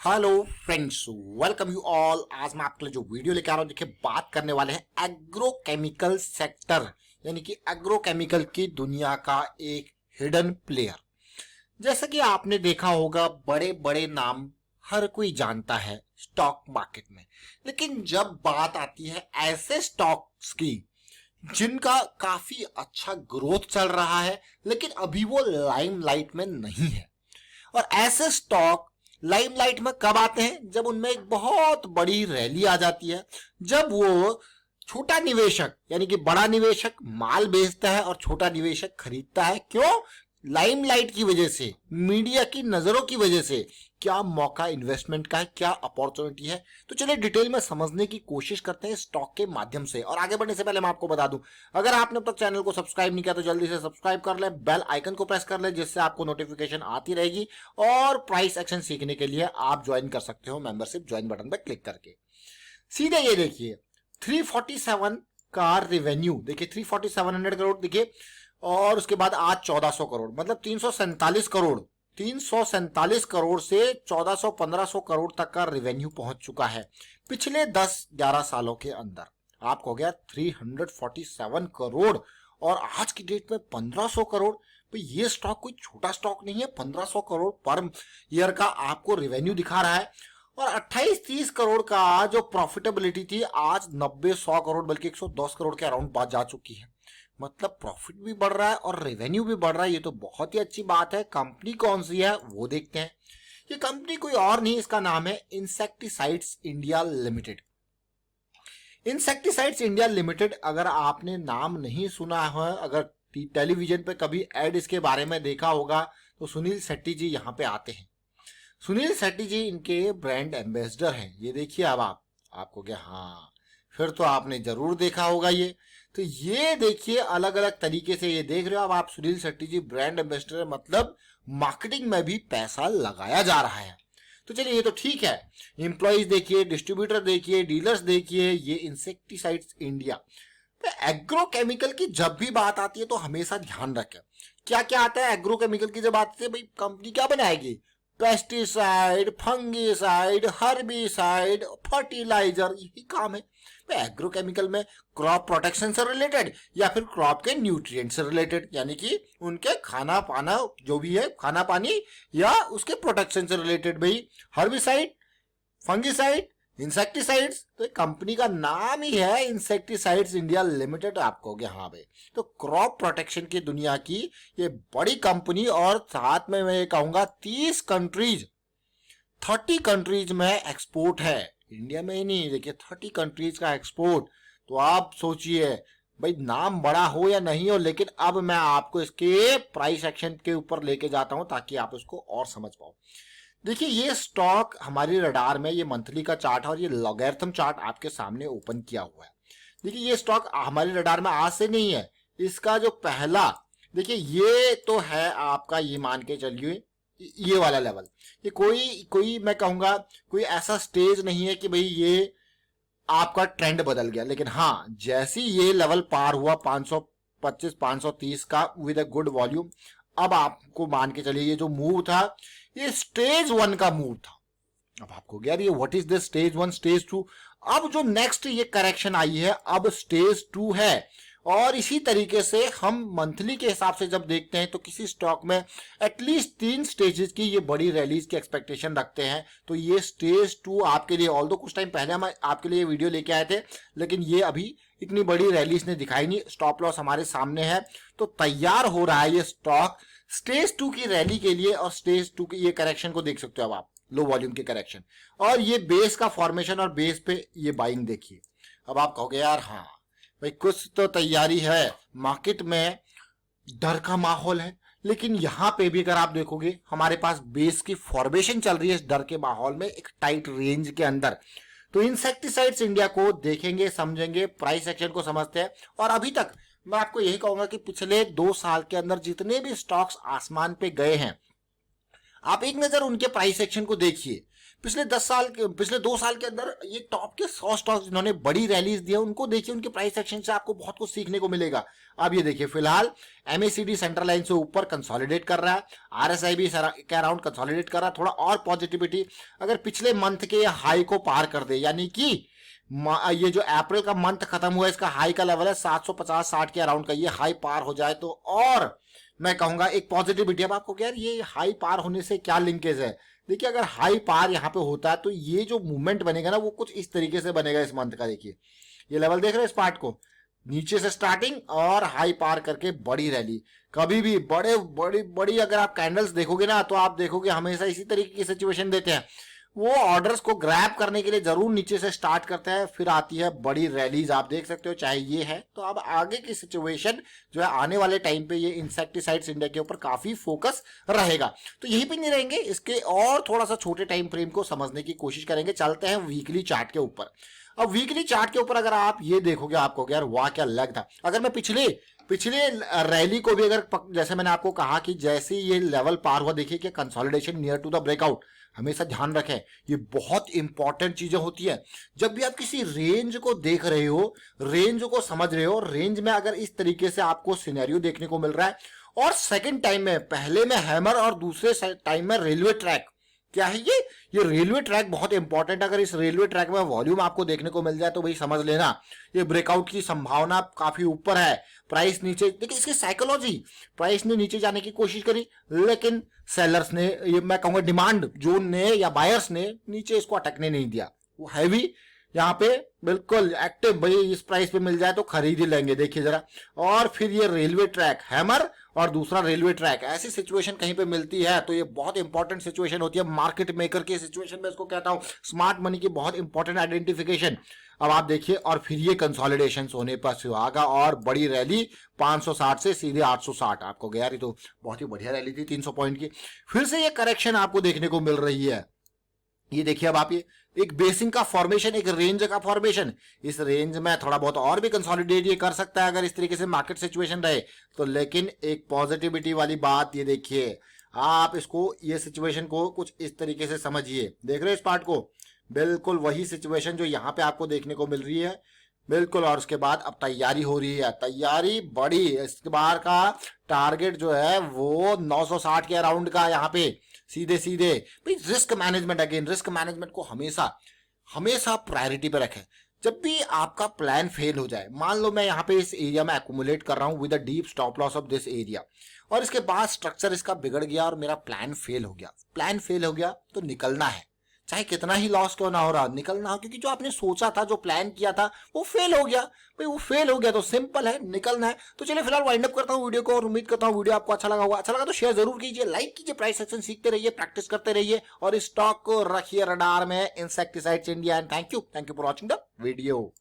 Hello friends, welcome you all. आज मैं आपके लिए जो वीडियो लेके आ रहा हूँ, देखिए बात करने वाले हैं एग्रोकेमिकल सेक्टर, यानी कि एग्रोकेमिकल की दुनिया का एक हिडन प्लेयर। जैसा कि आपने देखा होगा, बड़े बड़े नाम हर कोई जानता है स्टॉक मार्केट में, लेकिन जब बात आती है ऐसे स्टॉक्स की जिनका काफी अच्छा ग्रोथ चल रहा है लेकिन अभी वो लाइमलाइट में नहीं है, और ऐसे स्टॉक लाइमलाइट में कब आते हैं? जब उनमें एक बहुत बड़ी रैली आ जाती है, जब वो छोटा निवेशक यानी कि बड़ा निवेशक माल बेचता है और छोटा निवेशक खरीदता है। क्यों? लाइमलाइट की वजह से, मीडिया की नजरों की वजह से। क्या मौका इन्वेस्टमेंट का है, क्या अपॉर्चुनिटी है। तो चलिए डिटेल में समझने की कोशिश करते हैं स्टॉक के माध्यम से। और आगे बढ़ने से पहले मैं आपको बता दूं, अगर आपने अब तक चैनल को सब्सक्राइब नहीं किया तो जल्दी से सब्सक्राइब कर ले, बेल आइकन को प्रेस कर ले, जिससे आपको नोटिफिकेशन आती रहेगी। और प्राइस एक्शन सीखने के लिए आप ज्वाइन कर सकते हो मेंबरशिप ज्वाइन बटन पर क्लिक करके। सीधे ये देखिए 347 का रेवेन्यू, देखिए 347 करोड़ देखिए, और उसके बाद आज 1400 करोड़, मतलब 347 करोड़ से 1400-1500 करोड़ तक का रेवेन्यू पहुंच चुका है पिछले 10-11 सालों के अंदर। आपको हो गया 347 करोड़, और आज की डेट में 1500 करोड़। तो ये स्टॉक कोई छोटा स्टॉक नहीं है। 1500 करोड़ पर ईयर का आपको रेवेन्यू दिखा रहा है, और 28-30 करोड़ का जो प्रॉफिटेबिलिटी थी आज 90-100 करोड़ बल्कि 110 करोड़ के अराउंड बात जा चुकी है। मतलब प्रॉफिट भी बढ़ रहा है और रेवेन्यू भी बढ़ रहा है, ये तो बहुत ही अच्छी बात है। कंपनी कौन सी है वो देखते हैं। ये कंपनी कोई और नहीं, इसका नाम है insecticides India limited. Insecticides India limited, अगर आपने नाम नहीं सुना है, अगर टेलीविजन पे कभी एड इसके बारे में देखा होगा, तो सुनील शेट्टी जी यहाँ पे आते हैं। सुनील शेट्टी जी इनके ब्रांड एम्बेसडर हैं। ये देखिए, अब आपको क्या, हाँ फिर तो आपने जरूर देखा होगा ये। तो ये देखिए, अलग अलग तरीके से ये देख रहे हो अब आप, सुनील शेट्टी जी ब्रांड एम्बेसडर, मतलब मार्केटिंग में भी पैसा लगाया जा रहा है। तो चलिए ये तो ठीक है। एम्प्लॉइज देखिए, डिस्ट्रीब्यूटर देखिए, डीलर्स देखिए, ये इंसेक्टिसाइड्स इंडिया। एग्रोकेमिकल की जब भी बात आती है तो हमेशा ध्यान रखें क्या क्या आता है एग्रोकेमिकल की। जब आती है भाई, कंपनी क्या बनाएगी? पेस्टिसाइड, फंगिसाइड, हर्बिसाइड, फर्टिलाइजर, यही काम है। एग्रोकेमिकल में क्रॉप प्रोटेक्शन से रिलेटेड या फिर क्रॉप के न्यूट्रिएंट से रिलेटेड, यानी कि उनके खाना पाना जो भी है, खाना पानी या उसके प्रोटेक्शन से रिलेटेड। भाई हर्बिसाइड, फंगिसाइड, इंसेक्टिसाइड्स, तो कंपनी का नाम ही है इंसेक्टिसाइड्स इंडिया लिमिटेड। आपको हो गया हाँ भाई, तो क्रॉप प्रोटेक्शन की दुनिया की ये बड़ी कंपनी, और साथ में मैं ये कहूंगा 30 कंट्रीज में एक्सपोर्ट है। इंडिया में ही नहीं, देखिए 30 कंट्रीज का एक्सपोर्ट। तो आप सोचिए भाई, नाम बड़ा हो या नहीं हो, लेकिन अब मैं आपको इसके प्राइस एक्शन के ऊपर लेके जाता हूं ताकि आप उसको और समझ पाओ। देखिए ये स्टॉक हमारी रडार में, ये मंथली का चार्ट है और ये लॉगरिथम चार्ट आपके सामने ओपन किया हुआ है। देखिए ये स्टॉक हमारी रडार में आज से नहीं है, इसका जो पहला, देखिए ये तो है आपका, ये मान के चलिए ये वाला लेवल। ये कोई मैं कहूंगा कोई ऐसा स्टेज नहीं है कि भाई ये आपका ट्रेंड बदल गया, लेकिन हाँ जैसी ये लेवल पार हुआ 525-530 का विद अ गुड वॉल्यूम, अब आपको मान के चलिए ये जो मूव था ये स्टेज 1 का मूव था। अब आपको यार ये what is this stage 1, stage 2, अब जो नेक्स्ट ये करेक्शन आई है अब स्टेज 2 है। और इसी तरीके से हम मंथली के हिसाब से जब देखते हैं तो किसी स्टॉक में एटलीस्ट 3 स्टेजेस की ये बड़ी रैलीज की एक्सपेक्टेशन रखते हैं। तो ये स्टेज 2 आपके लिए, ऑल्दो कुछ टाइम पहले हम आपके लिए वीडियो लेके आए थे, लेकिन ये अभी इतनी बड़ी रैलीज ने दिखाई नहीं। स्टॉप लॉस हमारे सामने है, तो तैयार हो रहा है ये स्टॉक स्टेज 2 की रैली के लिए। और स्टेज 2 की ये करेक्शन को देख सकते हो अब आप, लो वॉल्यूम के करेक्शन, और ये बेस का फॉर्मेशन, और बेस पे ये बाइंग देखिए। अब आप कहोगे यार हाँ भाई कुछ तो तैयारी है, मार्केट में डर का माहौल है, लेकिन यहां पे भी अगर आप देखोगे हमारे पास बेस की फॉर्मेशन चल रही है इस डर के माहौल में, एक टाइट रेंज के अंदर। तो इंसेक्टिसाइड्स इंडिया को देखेंगे, समझेंगे, प्राइस एक्शन को समझते हैं। और अभी तक मैं आपको यही कहूंगा कि पिछले 2 साल के अंदर जितने भी स्टॉक्स आसमान पे गए हैं, आप एक नजर उनके प्राइस एक्शन को देखिए। पिछले 2 साल के अंदर ये टॉप के 100 स्टॉक्स जिन्होंने बड़ी रैलीज दी है उनको देखिए, उनके प्राइस एक्शन से आपको बहुत कुछ सीखने को मिलेगा। अब ये देखिए फिलहाल MACD सेंट्रल लाइन से ऊपर कंसोलिडेट कर रहा है, RSI भी के अराउंड कंसोलिडेट कर रहा है। थोड़ा और पॉजिटिविटी अगर पिछले मंथ के हाई को पार कर दे, यानी कि ये जो अप्रैल का मंथ खत्म हुआ इसका हाई का लेवल है 750-60 के अराउंड का, ये हाई पार हो जाए तो और मैं कहूंगा एक पॉजिटिविटी। अब आपको क्या ये हाई पार होने से क्या लिंकेज है, देखिए अगर हाई पार यहाँ पे होता है तो ये जो मूवमेंट बनेगा ना वो कुछ इस तरीके से बनेगा इस मंथ का। देखिए ये लेवल देख रहे हैं इस पार्ट को, नीचे से स्टार्टिंग और हाई पार करके बड़ी रैली। कभी भी बड़ी अगर आप कैंडल्स देखोगे ना तो आप देखोगे हमेशा इसी तरीके की सिचुएशन देते हैं। वो ऑर्डर्स को ग्रैब करने के लिए जरूर नीचे से स्टार्ट करते हैं, फिर आती है बड़ी रैलीज। आप देख सकते हो चाहे ये है। तो अब आगे की सिचुएशन जो है आने वाले टाइम पे ये इंसेक्टिसाइड्स इंडिया के ऊपर काफी फोकस रहेगा। तो यही पे नहीं रहेंगे, इसके और थोड़ा सा छोटे टाइम फ्रेम को समझने की कोशिश करेंगे। चलते हैं वीकली चार्ट के ऊपर। अब वीकली चार्ट के ऊपर अगर आप ये देखोगे आपको यार वाह क्या लग था। अगर मैं पिछले रैली को भी अगर जैसे मैंने आपको कहा कि जैसे ये लेवल पार हुआ, देखिए कि consolidation near to the breakout, हमेशा ध्यान रखें ये बहुत इंपॉर्टेंट चीजें होती है। जब भी आप किसी रेंज को देख रहे हो, रेंज को समझ रहे हो, रेंज में अगर इस तरीके से आपको सिनेरियो देखने को मिल रहा है और सेकंड टाइम में, पहले में हैमर और दूसरे टाइम में रेलवे ट्रैक, क्या है ये रेलवे ट्रैक बहुत इंपॉर्टेंट। अगर इस रेलवे ट्रैक में वॉल्यूम आपको देखने को मिल जाए तो भाई समझ लेना ये ब्रेकआउट की संभावना काफी ऊपर है। प्राइस नीचे, देखिए इसकी साइकोलॉजी, प्राइस ने नीचे जाने की कोशिश करी लेकिन सेलर्स ने, ये मैं कहूंगा डिमांड जोन ने या बायर्स ने नीचे इसको अटकने नहीं दिया। वो हैवी यहाँ पे बिल्कुल एक्टिव, भाई इस प्राइस पे मिल जाए तो खरीद ही लेंगे। देखिए जरा, और फिर ये रेलवे ट्रैक हैमर और दूसरा रेलवे ट्रैक, ऐसी सिचुएशन कहीं पे मिलती है तो ये बहुत इंपॉर्टेंट सिचुएशन होती है मार्केट मेकर की सिचुएशन में। इसको कहता हूं स्मार्ट मनी की बहुत इंपॉर्टेंट आइडेंटिफिकेशन। अब आप देखिए और फिर ये कंसोलिडेशन होने पर सुहागा और बड़ी रैली 560 से सीधे 860 आपको गया। रही तो बहुत ही बढ़िया रैली थी 300 पॉइंट की। फिर से ये करेक्शन आपको देखने को मिल रही है। ये देखिए अब आप ये एक बेसिंग का फॉर्मेशन, एक रेंज का फॉर्मेशन, इस रेंज में थोड़ा बहुत और भी कंसोलिडेट ये कर सकता है अगर इस तरीके से मार्केट सिचुएशन रहे तो। लेकिन एक पॉजिटिविटी वाली बात ये देखिए, आप इसको ये सिचुएशन को कुछ इस तरीके से समझिए। देख रहे हैं इस पार्ट को, बिल्कुल वही सिचुएशन जो यहाँ पे आपको देखने को मिल रही है बिल्कुल। और उसके बाद अब तैयारी हो रही है, तैयारी बड़ी। इस बार का टारगेट जो है वो 960 के अराउंड का यहाँ पे सीधे भाई। Risk management, again risk management को हमेशा प्रायोरिटी पे रखें। जब भी आपका प्लान फेल हो जाए, मान लो मैं यहाँ पे इस एरिया में एक्यूमुलेट कर रहा हूँ with a deep stop loss of this area, और इसके बाद स्ट्रक्चर इसका बिगड़ गया और मेरा प्लान फेल हो गया तो निकलना है, चाहे कितना ही लॉस क्यों ना हो रहा, निकलना हो। क्योंकि जो आपने सोचा था, जो प्लान किया था वो फेल हो गया भाई, वो फेल हो गया तो सिंपल है, निकलना है। तो चलिए फिलहाल वाइंड अप करता हूँ वीडियो को और उम्मीद करता हूँ वीडियो आपको अच्छा लगा होगा। अच्छा लगा तो शेयर जरूर कीजिए, लाइक कीजिए, प्राइस एक्शन सीखते रहिए, प्रैक्टिस करते रहिए और स्टॉक को रखिए रडार में insecticides India. And thank you for watching the video.